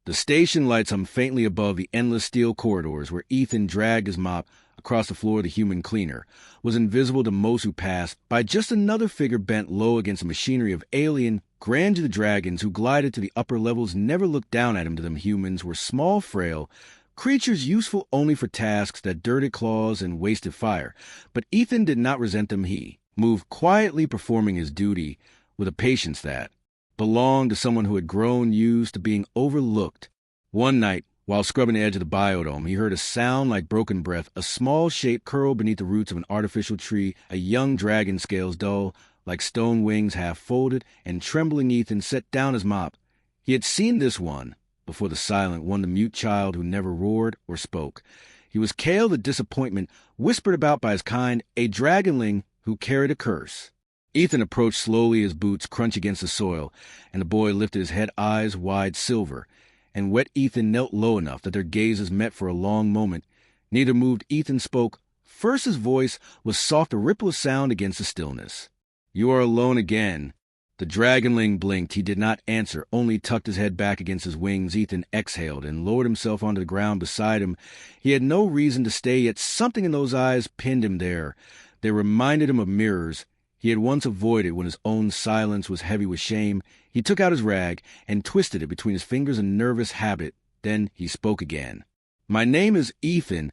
The station lights hung faintly above the endless steel corridors where Ethan dragged his mop across the floor of the human cleaner, was invisible to most who passed by just another figure bent low against the machinery of alien, grandeur dragons who glided to the upper levels, never looked down at him. To them, humans were small, frail creatures useful only for tasks that dirted claws and wasted fire. But Ethan did not resent them. He moved quietly, performing his duty with a patience that belonged to someone who had grown used to being overlooked. One night, while scrubbing the edge of the biodome, he heard a sound like broken breath. A small shape curled beneath the roots of an artificial tree, a young dragon, scales dull, like stone wings half folded, and trembling. Ethan set down his mop. He had seen this one before, the silent one, the mute child who never roared or spoke. He was Kale, the disappointment, whispered about by his kind, a dragonling who carried a curse. Ethan approached slowly, his boots crunch against the soil, and the boy lifted his head, eyes wide silver. And wet Ethan knelt low enough that their gazes met for a long moment. Neither moved. Ethan spoke. First his voice was soft, a ripple of sound against the stillness. "You are alone again." The dragonling blinked. He did not answer, only tucked his head back against his wings. Ethan exhaled and lowered himself onto the ground beside him. He had no reason to stay, yet something in those eyes pinned him there. They reminded him of mirrors he had once avoided when his own silence was heavy with shame. He took out his rag and twisted it between his fingers in nervous habit. Then he spoke again. "My name is Ethan.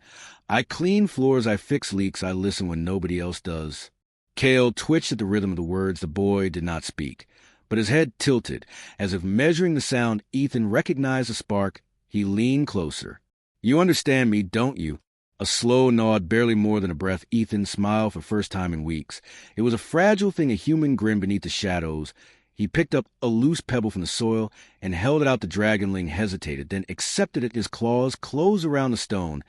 I clean floors, I fix leaks, I listen when nobody else does." Kale twitched at the rhythm of the words. The boy did not speak, but his head tilted, as if measuring the sound. Ethan recognized the spark. He leaned closer. "You understand me, don't you?" A slow nod, barely more than a breath. Ethan smiled for the first time in weeks. It was a fragile thing, a human grin beneath the shadows. He picked up a loose pebble from the soil and held it out. The dragonling hesitated, then accepted it. His claws closed around the stone,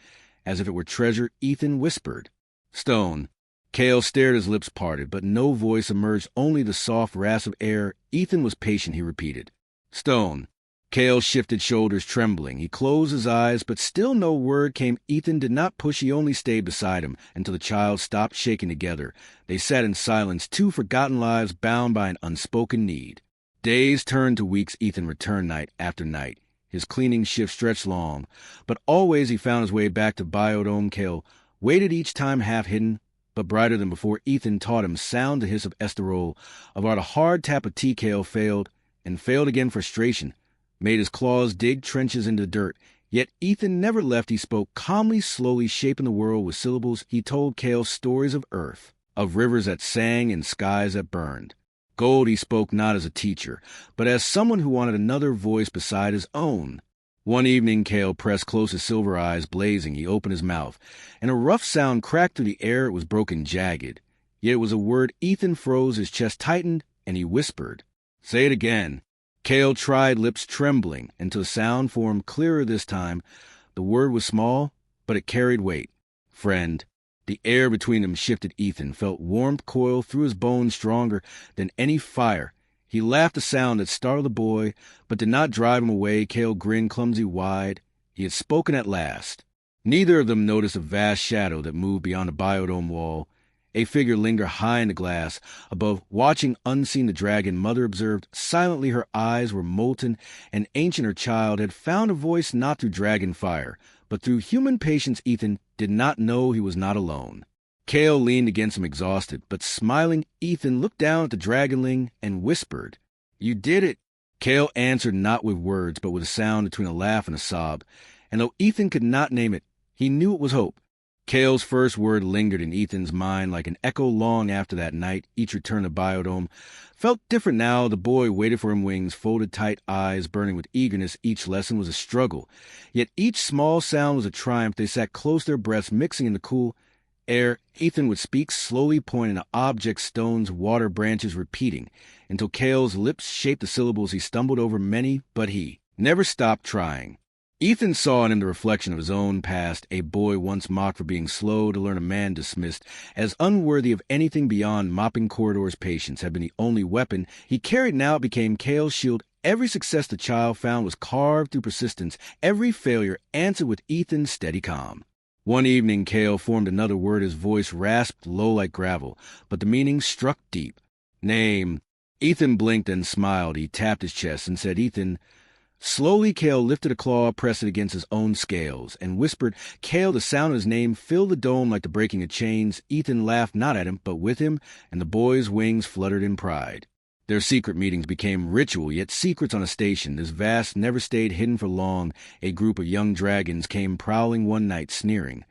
as if it were treasure. Ethan whispered, "Stone." Kale stared, his lips parted, but no voice emerged, only the soft rasp of air. Ethan was patient, he repeated, "Stone." Kale shifted shoulders, trembling. He closed his eyes, but still no word came. Ethan did not push. He only stayed beside him until the child stopped shaking together. They sat in silence, two forgotten lives bound by an unspoken need. Days turned to weeks. Ethan returned night after night. His cleaning shift stretched long, but always he found his way back to Biodome. Kale waited, each time half hidden, but brighter than before. Ethan taught him sound, the hiss of esterol, of art, a hard tap of tea. Kale failed, and failed again. Frustration made his claws dig trenches into the dirt. Yet Ethan never left. He spoke calmly, slowly, shaping the world with syllables. He told Kale stories of earth, of rivers that sang and skies that burned. Gold he spoke not as a teacher, but as someone who wanted another voice beside his own. One evening, Kale pressed close, his silver eyes blazing. He opened his mouth, and a rough sound cracked through the air. It was broken, jagged. Yet it was a word. Ethan froze, his chest tightened, and he whispered, "Say it again." Kale tried, lips trembling, until the sound formed clearer this time. The word was small, but it carried weight. "Friend." The air between them shifted. Ethan felt warmth coil through his bones, stronger than any fire. He laughed, a sound that startled the boy, but did not drive him away. Kale grinned, clumsy, wide. He had spoken at last. Neither of them noticed a vast shadow that moved beyond the biodome wall. A figure lingered high in the glass above, watching unseen. The dragon mother observed silently. Her eyes were molten, and ancient. Her child had found a voice not through dragon fire, but through human patience. Ethan did not know he was not alone. Kale leaned against him, exhausted, but smiling. Ethan looked down at the dragonling and whispered, "You did it." Kale answered not with words, but with a sound between a laugh and a sob. And though Ethan could not name it, he knew it was hope. Kale's first word lingered in Ethan's mind like an echo long after that night. Each return to Biodome felt different now. The boy waited for him, wings folded tight, eyes burning with eagerness. Each lesson was a struggle, yet each small sound was a triumph. They sat close, their breaths mixing in the cool air. Ethan would speak slowly, pointing to objects, stones, water, branches, repeating until Kale's lips shaped the syllables. He stumbled over many, but he never stopped trying. Ethan saw in him the reflection of his own past, a boy once mocked for being slow to learn, a man dismissed as unworthy of anything beyond mopping corridors. Patience had been the only weapon he carried. Now it became Kale's shield. Every success the child found was carved through persistence. Every failure answered with Ethan's steady calm. One evening, Kale formed another word. His voice rasped low like gravel, but the meaning struck deep. "Name." Ethan blinked and smiled. He tapped his chest and said, "Ethan, Slowly, Kale lifted a claw, pressed it against his own scales, and whispered, "Kale." The sound of his name filled the dome like the breaking of chains. Ethan laughed not at him, but with him, and the boy's wings fluttered in pride. Their secret meetings became ritual, yet secrets on a station. This vast never stayed hidden for long. A group of young dragons came prowling one night, sneering.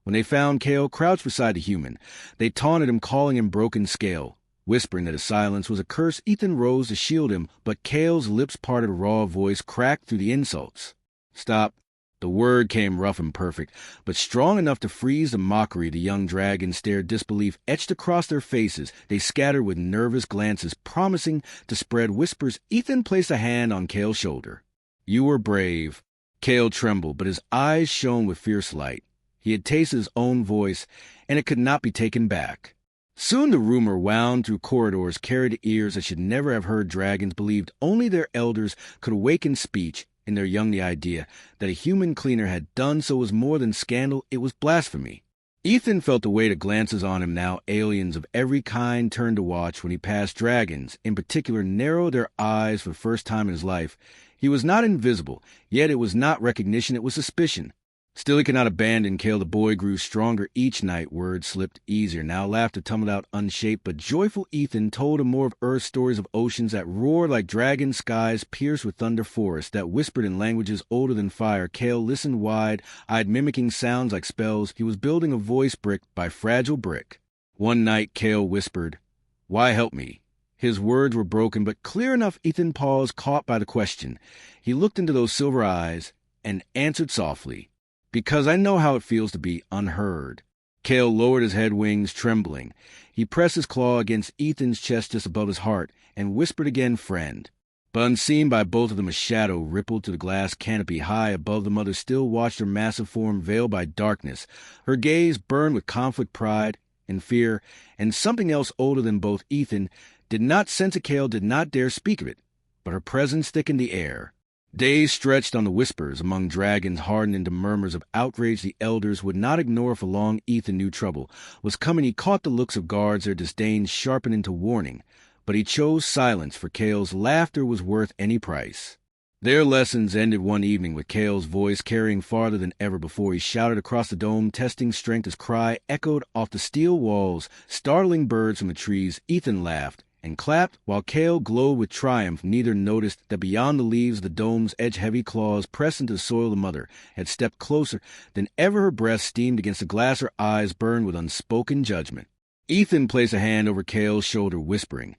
When they found Kale crouched beside the human, they taunted him, calling him broken scale. Whispering that his silence was a curse, Ethan rose to shield him, but Kale's lips parted, a raw voice cracked through the insults. "Stop." The word came rough and perfect, but strong enough to freeze the mockery. The young dragons stared, disbelief etched across their faces. They scattered with nervous glances, promising to spread whispers. Ethan placed a hand on Kale's shoulder. "You were brave." Kale trembled, but his eyes shone with fierce light. He had tasted his own voice, and it could not be taken back. Soon the rumor wound through corridors, carried to ears that should never have heard dragons, believed only their elders could awaken speech. In their young, the idea that a human cleaner had done so was more than scandal, it was blasphemy. Ethan felt the weight of glances on him now. Aliens of every kind turned to watch. When he passed, dragons, in particular, narrowed their eyes for the first time in his life. He was not invisible, yet it was not recognition, it was suspicion. Still he could not abandon Kale. The boy grew stronger each night. Words slipped easier. Now laughter tumbled out unshaped, but joyful Ethan told him more of Earth's stories, of oceans that roared like dragons, skies pierced with thunder, forests that whispered in languages older than fire. Kale listened wide-eyed, mimicking sounds like spells. He was building a voice brick by fragile brick. One night Kale whispered, "Why help me?" His words were broken, but clear enough. Ethan paused, caught by the question. He looked into those silver eyes and answered softly, "Because I know how it feels to be unheard." Kale lowered his head, wings trembling. He pressed his claw against Ethan's chest just above his heart and whispered again, "Friend." But unseen by both of them, a shadow rippled to the glass canopy high above. The mother still watched her massive form veiled by darkness. Her gaze burned with conflict, pride, and fear, and something else older than both. Ethan did not sense it. Kale did not dare speak of it, but her presence thickened the air. Days stretched on. The whispers among dragons hardened into murmurs of outrage. The elders would not ignore for long. Ethan knew trouble was coming. He caught the looks of guards, their disdain sharpened into warning. But he chose silence, for Kale's laughter was worth any price. Their lessons ended one evening with Kale's voice carrying farther than ever before. He shouted across the dome, testing strength. His cry echoed off the steel walls, startling birds from the trees. Ethan laughed and clapped, while Kale glowed with triumph. Neither noticed that beyond the leaves, the dome's edge-heavy claws pressed into the soil. The mother had stepped closer than ever. Her breath steamed against the glass. Her eyes burned with unspoken judgment. Ethan placed a hand over Kale's shoulder, whispering,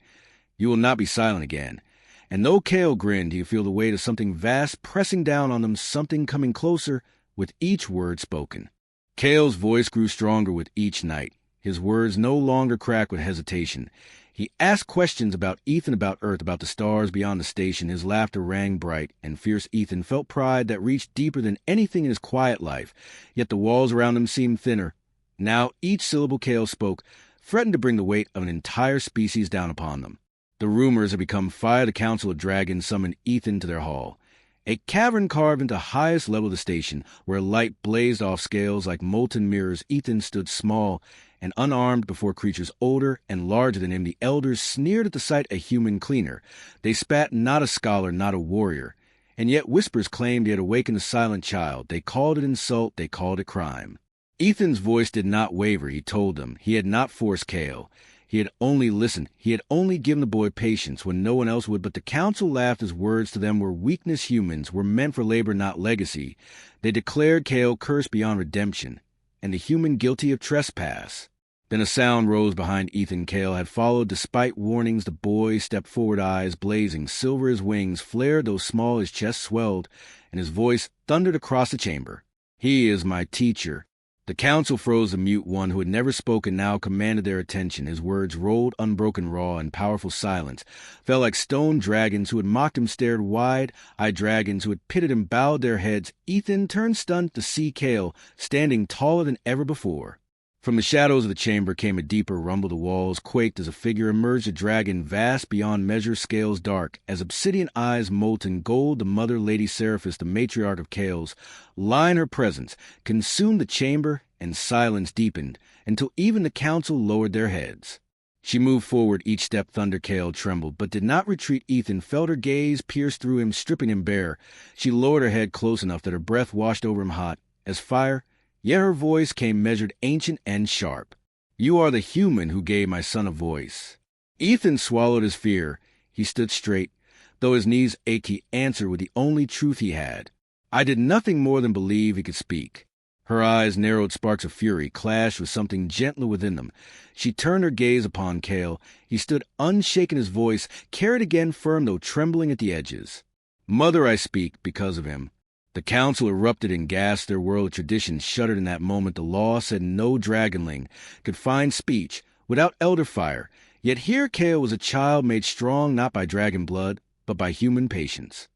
"You will not be silent again." And though Kale grinned, he could feel the weight of something vast pressing down on them, something coming closer with each word spoken. Kale's voice grew stronger with each night. His words no longer cracked with hesitation. He asked questions about Ethan, about Earth, about the stars beyond the station. His laughter rang bright and fierce. Ethan felt pride that reached deeper than anything in his quiet life, yet the walls around him seemed thinner. Now each syllable Kale spoke threatened to bring the weight of an entire species down upon them. The rumors had become fire. The Council of Dragons summoned Ethan to their hall, a cavern carved into the highest level of the station, where light blazed off scales like molten mirrors. Ethan stood small and unarmed before creatures older and larger than him. The elders sneered at the sight of a human cleaner. They spat, not a scholar, not a warrior. And yet whispers claimed he had awakened a silent child. They called it insult, they called it crime. Ethan's voice did not waver. He told them he had not forced Kale. He had only listened. He had only given the boy patience when no one else would. But the council laughed. His words to them were weakness. Humans were meant for labor, not legacy. They declared Kale cursed beyond redemption, and the human guilty of trespass. Then a sound rose behind Ethan. Kale had followed despite warnings. The boy stepped forward, eyes blazing, silver as wings flared, though small his chest swelled, and his voice thundered across the chamber. "He is my teacher." The council froze. The mute one who had never spoken now commanded their attention. His words rolled unbroken, raw, and powerful. Silence fell like stone. Dragons who had mocked him stared wide-eyed. Dragons who had pitted him bowed their heads. Ethan turned stunned to see Kale standing taller than ever before. From the shadows of the chamber came a deeper rumble. The walls quaked as a figure emerged, a dragon vast beyond measure, scales dark as obsidian, eyes molten gold. The mother, Lady Seraphis, the matriarch of Kale's line, her presence consumed the chamber, and silence deepened until even the council lowered their heads. She moved forward each step. Thundercale trembled, but did not retreat. Ethan felt her gaze pierce through him, stripping him bare. She lowered her head close enough that her breath washed over him hot as fire, yet her voice came measured, ancient, and sharp. You are the human who gave my son a voice. Ethan swallowed his fear. He stood straight. Though his knees ached, he answered with the only truth he had. I did nothing more than believe he could speak. Her eyes, narrowed sparks of fury, clashed with something gentler within them. She turned her gaze upon Cale. He stood unshaken, his voice carried again firm, though trembling at the edges. Mother, I speak because of him. The council erupted and gasped. Their world of tradition shuddered in that moment. The law said no dragonling could find speech without elder fire. Yet here Cale was a child made strong not by dragon blood, but by human patience.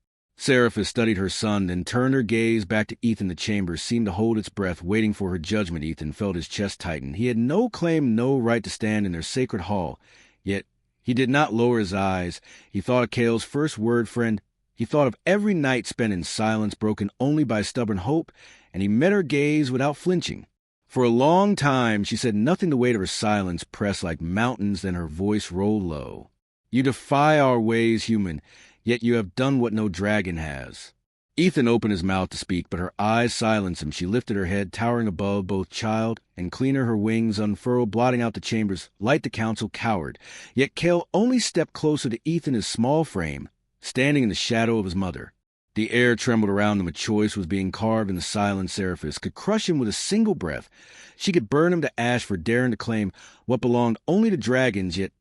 Seraphis studied her son, then turned her gaze back to Ethan. The chamber seemed to hold its breath, waiting for her judgment. Ethan felt his chest tighten. He had no claim, no right to stand in their sacred hall. Yet he did not lower his eyes. He thought of Cale's first word, friend. He thought of every night spent in silence, broken only by stubborn hope, and he met her gaze without flinching. For a long time she said nothing. The weight of her silence pressed like mountains, then her voice rolled low. You defy our ways, human. Yet you have done what no dragon has. Ethan opened his mouth to speak, but her eyes silenced him. She lifted her head, towering above both child and cleaner, her wings unfurled, blotting out the chambers. Light the council cowered. Yet Cale only stepped closer to Ethan, his small frame, standing in the shadow of his mother. The air trembled around him. A choice was being carved in the silent. Seraphis could crush him with a single breath. She could burn him to ash for daring to claim what belonged only to dragons, yet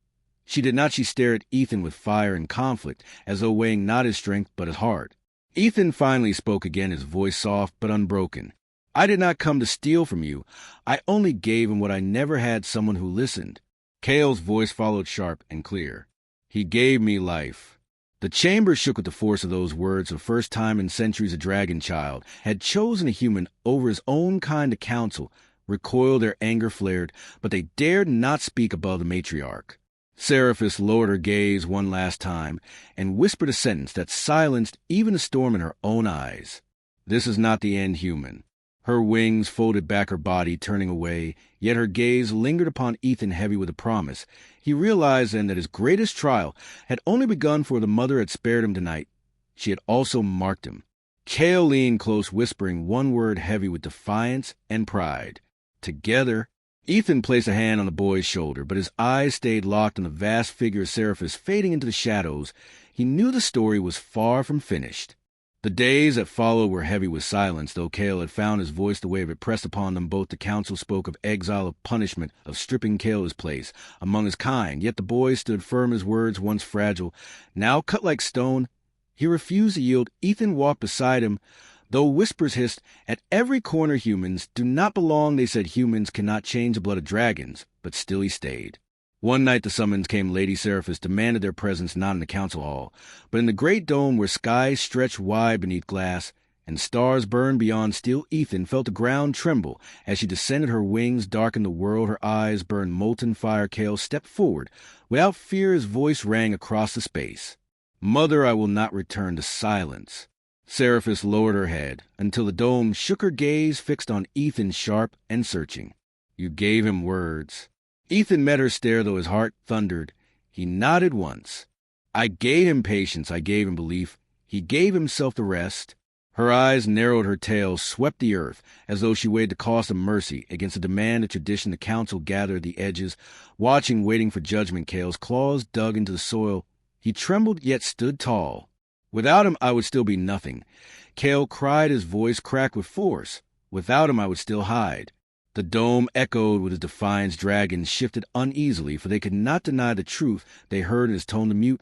she did not. She stared at Ethan with fire and conflict, as though weighing not his strength but his heart. Ethan finally spoke again, his voice soft but unbroken. I did not come to steal from you. I only gave him what I never had, someone who listened. Cale's voice followed, sharp and clear. He gave me life. The chamber shook with the force of those words. For the first time in centuries, a dragon child had chosen a human over his own kind. The council recoiled, their anger flared, but they dared not speak above the matriarch. Seraphis lowered her gaze one last time and whispered a sentence that silenced even the storm in her own eyes. This is not the end, human. Her wings folded back her body, turning away, yet her gaze lingered upon Ethan, heavy with a promise. He realized then that his greatest trial had only begun, for the mother had spared him tonight. She had also marked him. Cale leaned close, whispering one word heavy with defiance and pride. Together. Ethan placed a hand on the boy's shoulder, but his eyes stayed locked on the vast figure of Seraphis fading into the shadows. He knew the story was far from finished. The days that followed were heavy with silence. Though Cale had found his voice, the wave had pressed upon them both. The council spoke of exile, of punishment, of stripping Cale his place among his kind. Yet the boy stood firm, his words once fragile, now cut like stone. He refused to yield. Ethan walked beside him, though whispers hissed at every corner. Humans do not belong, they said. Humans cannot change the blood of dragons. But still he stayed. One night the summons came. Lady Seraphis demanded their presence, not in the council hall, but in the great dome where skies stretched wide beneath glass and stars burned beyond. Still Ethan felt the ground tremble as she descended. Her wings darkened the world. Her eyes burned molten fire. Cale stepped forward. Without fear his voice rang across the space. Mother, I will not return to silence. Seraphis lowered her head until the dome shook, her gaze fixed on Ethan, sharp and searching. You gave him words. Ethan met her stare, though his heart thundered. He nodded once. I gave him patience, I gave him belief. He gave himself the rest. Her eyes narrowed, her tail swept the earth, as though she weighed the cost of mercy against the demand of tradition. The council gathered at the edges, watching, waiting for judgment. Cale's claws dug into the soil. He trembled, yet stood tall. Without him, I would still be nothing. Cale cried, his voice cracked with force. Without him, I would still hide. The dome echoed with his defiance. Dragons shifted uneasily, for they could not deny the truth they heard in his tone. The mute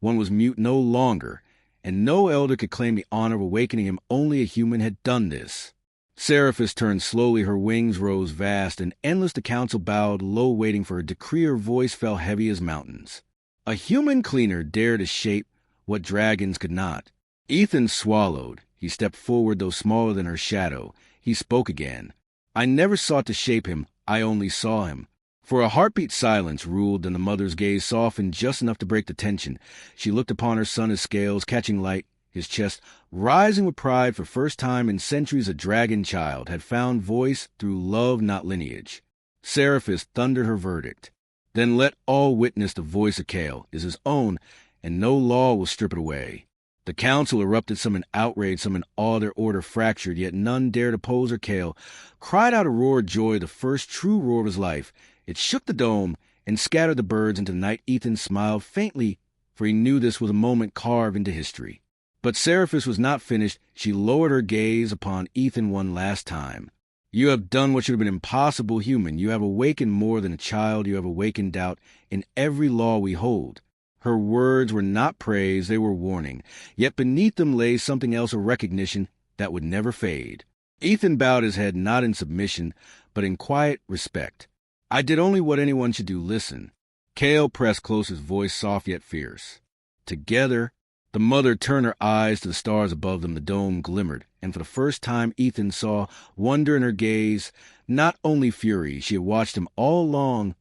one was mute no longer, and no elder could claim the honor of awakening him. Only a human had done this. Seraphis turned slowly, her wings rose vast and endless. The council bowed low, waiting for her decree. Her voice fell heavy as mountains. A human cleaner dared to shape what dragons could not. Ethan swallowed. He stepped forward, though smaller than her shadow. He spoke again. I never sought to shape him, I only saw him. For a heartbeat silence ruled, then the mother's gaze softened just enough to break the tension. She looked upon her son, his scales catching light, his chest rising with pride. For first time in centuries, a dragon child had found voice through love, not lineage. Seraphis thundered her verdict. Then let all witness the voice of Kale is his own, and no law will strip it away. The council erupted, some in outrage, some in awe, their order fractured, yet none dared oppose or Kale. Cried out a roar of joy, the first true roar of his life. It shook the dome and scattered the birds into the night. Ethan smiled faintly, for he knew this was a moment carved into history. But Seraphis was not finished. She lowered her gaze upon Ethan one last time. You have done what should have been impossible, human. You have awakened more than a child. You have awakened doubt in every law we hold. Her words were not praise, they were warning. Yet beneath them lay something else, a recognition that would never fade. Ethan bowed his head, not in submission, but in quiet respect. I did only what anyone should do. Listen. Kale pressed close, his voice soft yet fierce. Together, the mother turned her eyes to the stars above them. The dome glimmered, and for the first time Ethan saw wonder in her gaze, not only fury. She had watched him all along.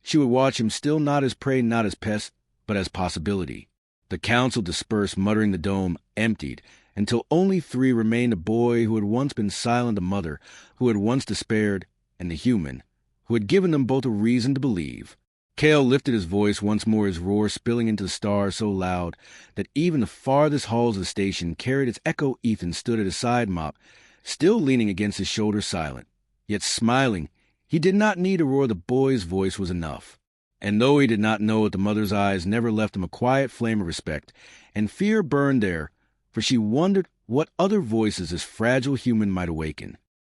She would watch him still, not as prey, not as pest, but as possibility. The council dispersed, muttering. The dome emptied, until only three remained: a boy who had once been silent, a mother who had once despaired, and the human who had given them both a reason to believe. Kale lifted his voice once more, his roar spilling into the stars so loud that even the farthest halls of the station carried its echo. Ethan stood at his side mop, still leaning against his shoulder, silent, yet smiling. He did not need a roar. The boy's voice was enough. And though he did not know it, the mother's eyes never left him. A quiet flame of respect and fear burned there, for she wondered what other voices this fragile human might awaken.